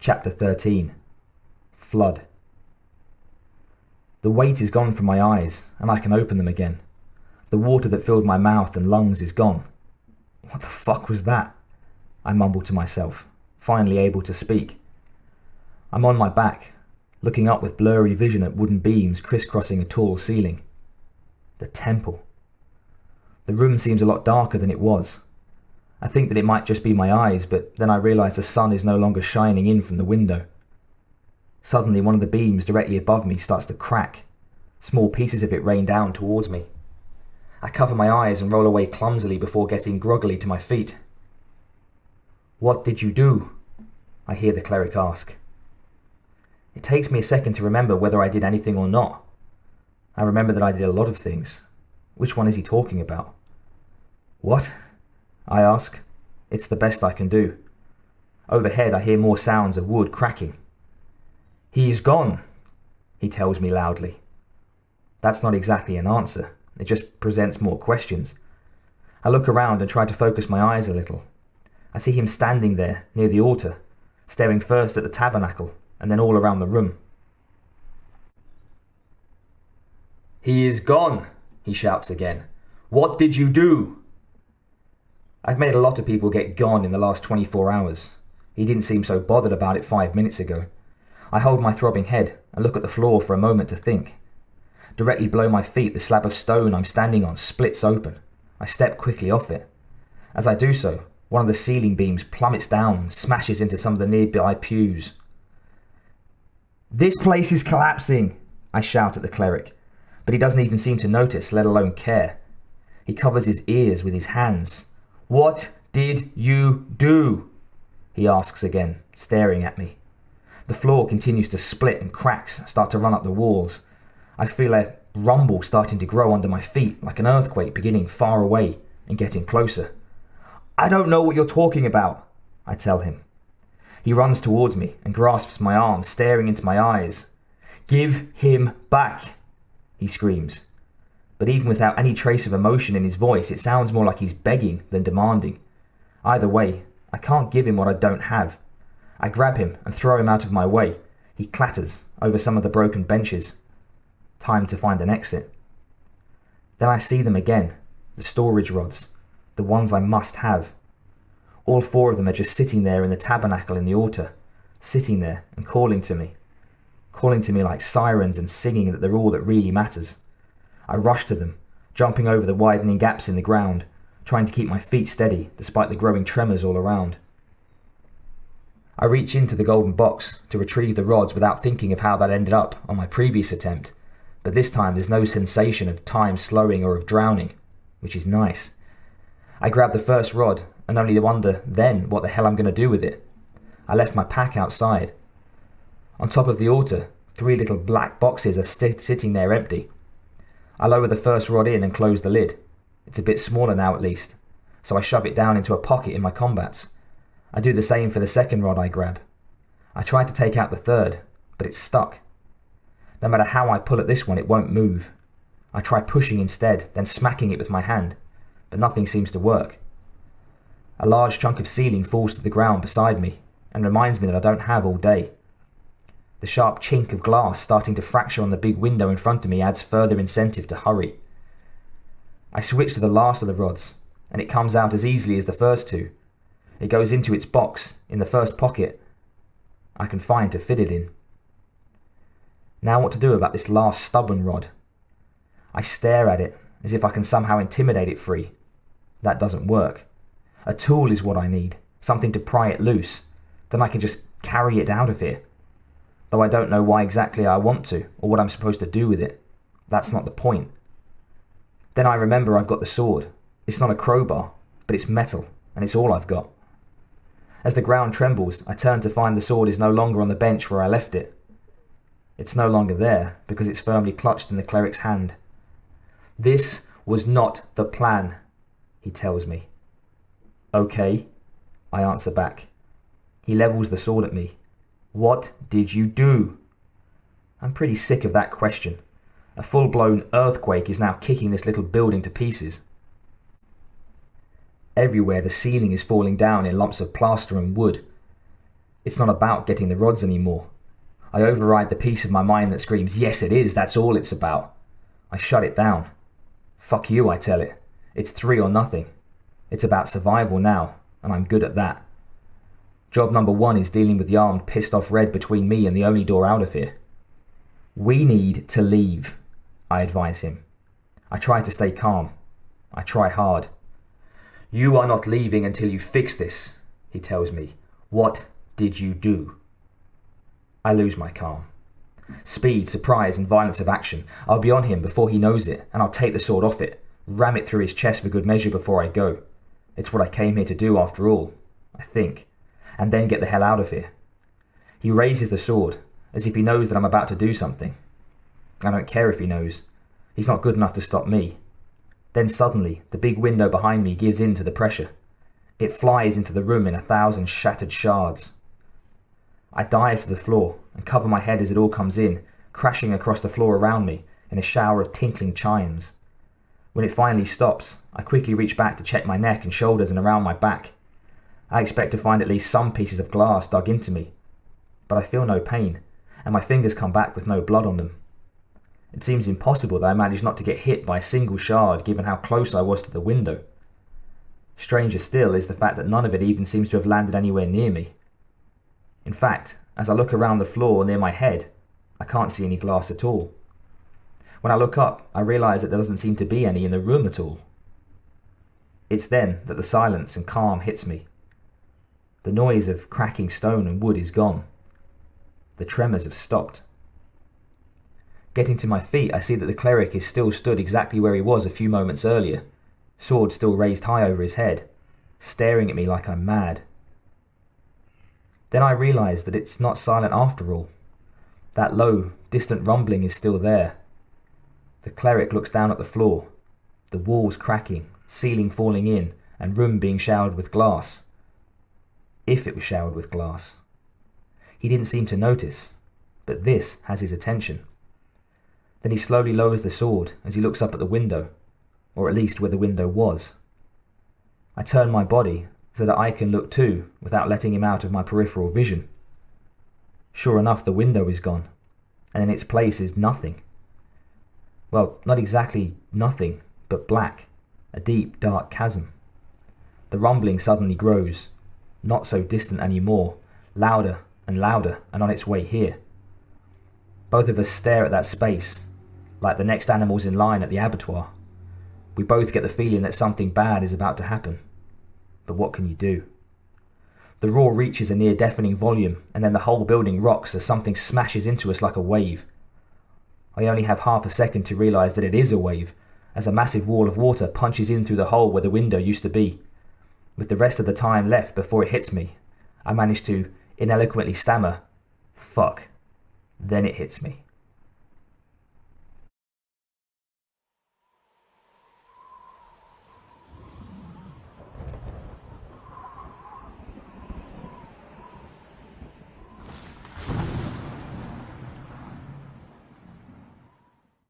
Chapter 13. Flood. The weight is gone from my eyes, and I can open them again. The water that filled my mouth and lungs is gone. What the fuck was that? I mumbled to myself, finally able to speak. I'm on my back, looking up with blurry vision at wooden beams crisscrossing a tall ceiling. The temple. The room seems a lot darker than it was. I think that it might just be my eyes, but then I realise the sun is no longer shining in from the window. Suddenly one of the beams directly above me starts to crack. Small pieces of it rain down towards me. I cover my eyes and roll away clumsily before getting groggily to my feet. "What did you do?" I hear the cleric ask. It takes me a second to remember whether I did anything or not. I remember that I did a lot of things. Which one is he talking about? "What?" I ask. It's the best I can do. Overhead I hear more sounds of wood cracking. "He's gone," he tells me loudly. That's not exactly an answer. It just presents more questions. I look around and try to focus my eyes a little. I see him standing there near the altar, staring first at the tabernacle and then all around the room. "He is gone," he shouts again. "What did you do?" I've made a lot of people get gone in the last 24 hours. He didn't seem so bothered about it 5 minutes ago. I hold my throbbing head and look at the floor for a moment to think. Directly below my feet, the slab of stone I'm standing on splits open. I step quickly off it. As I do so, one of the ceiling beams plummets down and smashes into some of the nearby pews. "This place is collapsing," I shout at the cleric, but he doesn't even seem to notice, let alone care. He covers his ears with his hands. "What did you do?" he asks again, staring at me. The floor continues to split and cracks start to run up the walls. I feel a rumble starting to grow under my feet, like an earthquake beginning far away and getting closer. "I don't know what you're talking about," I tell him. He runs towards me and grasps my arm, staring into my eyes. "Give him back," he screams. But even without any trace of emotion in his voice, it sounds more like he's begging than demanding. Either way, I can't give him what I don't have. I grab him and throw him out of my way. He clatters over some of the broken benches. Time to find an exit. Then I see them again, the storage rods, the ones I must have. All 4 of them are just sitting there in the tabernacle in the altar, sitting there and calling to me like sirens and singing that they're all that really matters. I rush to them, jumping over the widening gaps in the ground, trying to keep my feet steady despite the growing tremors all around. I reach into the golden box to retrieve the rods without thinking of how that ended up on my previous attempt, but this time there's no sensation of time slowing or of drowning, which is nice. I grab the first rod and only wonder then what the hell I'm going to do with it. I left my pack outside. On top of the altar, 3 little black boxes are sitting there empty. I lower the first rod in and close the lid. It's a bit smaller now at least, so I shove it down into a pocket in my combats. I do the same for the second rod I grab. I try to take out the third, but it's stuck. No matter how I pull at this one, it won't move. I try pushing instead, then smacking it with my hand, but nothing seems to work. A large chunk of ceiling falls to the ground beside me and reminds me that I don't have all day. The sharp chink of glass starting to fracture on the big window in front of me adds further incentive to hurry. I switch to the last of the rods, and it comes out as easily as the first 2. It goes into its box in the first pocket I can find to fit it in. Now what to do about this last stubborn rod? I stare at it as if I can somehow intimidate it free. That doesn't work. A tool is what I need, something to pry it loose. Then I can just carry it out of here. Though I don't know why exactly I want to, or what I'm supposed to do with it. That's not the point. Then I remember I've got the sword. It's not a crowbar, but it's metal, and it's all I've got. As the ground trembles, I turn to find the sword is no longer on the bench where I left it. It's no longer there, because it's firmly clutched in the cleric's hand. "This was not the plan," he tells me. "Okay," I answer back. He levels the sword at me. "What did you do?" I'm pretty sick of that question. A full-blown earthquake is now kicking this little building to pieces. Everywhere the ceiling is falling down in lumps of plaster and wood. It's not about getting the rods anymore. I override the piece of my mind that screams, yes it is, that's all it's about. I shut it down. Fuck you, I tell it. It's 3 or nothing. It's about survival now, and I'm good at that. Job number 1 is dealing with the armed, pissed off Red between me and the only door out of here. We need to leave, I advise him. I try to stay calm. I try hard. You are not leaving until you fix this, he tells me. What did you do? I lose my calm. Speed, surprise, and violence of action. I'll be on him before he knows it, and I'll take the sword off it, ram it through his chest for good measure before I go. It's what I came here to do after all, I think, and then get the hell out of here. He raises the sword, as if he knows that I'm about to do something. I don't care if he knows. He's not good enough to stop me. Then suddenly, the big window behind me gives in to the pressure. It flies into the room in 1,000 shattered shards. I dive to the floor and cover my head as it all comes in, crashing across the floor around me in a shower of tinkling chimes. When it finally stops, I quickly reach back to check my neck and shoulders and around my back. I expect to find at least some pieces of glass dug into me, but I feel no pain, and my fingers come back with no blood on them. It seems impossible that I managed not to get hit by a single shard given how close I was to the window. Stranger still is the fact that none of it even seems to have landed anywhere near me. In fact, as I look around the floor near my head, I can't see any glass at all. When I look up, I realise that there doesn't seem to be any in the room at all. It's then that the silence and calm hits me. The noise of cracking stone and wood is gone. The tremors have stopped. Getting to my feet, I see that the cleric is still stood exactly where he was a few moments earlier, sword still raised high over his head, staring at me like I'm mad. Then I realise that it's not silent after all. That low, distant rumbling is still there. The cleric looks down at the floor, the walls cracking, ceiling falling in, and room being showered with glass. If it was showered with glass. He didn't seem to notice, but this has his attention. Then he slowly lowers the sword as he looks up at the window, or at least where the window was. I turn my body so that I can look too without letting him out of my peripheral vision. Sure enough, the window is gone, and in its place is nothing. Well, not exactly nothing, but black, a deep, dark chasm. The rumbling suddenly grows, not so distant anymore, louder and on its way here. Both of us stare at that space, like the next animals in line at the abattoir. We both get the feeling that something bad is about to happen. But what can you do? The roar reaches a near-deafening volume, and then the whole building rocks as something smashes into us like a wave. I only have half a second to realise that it is a wave, as a massive wall of water punches in through the hole where the window used to be. With the rest of the time left before it hits me, I manage to ineloquently stammer, "Fuck." Then it hits me.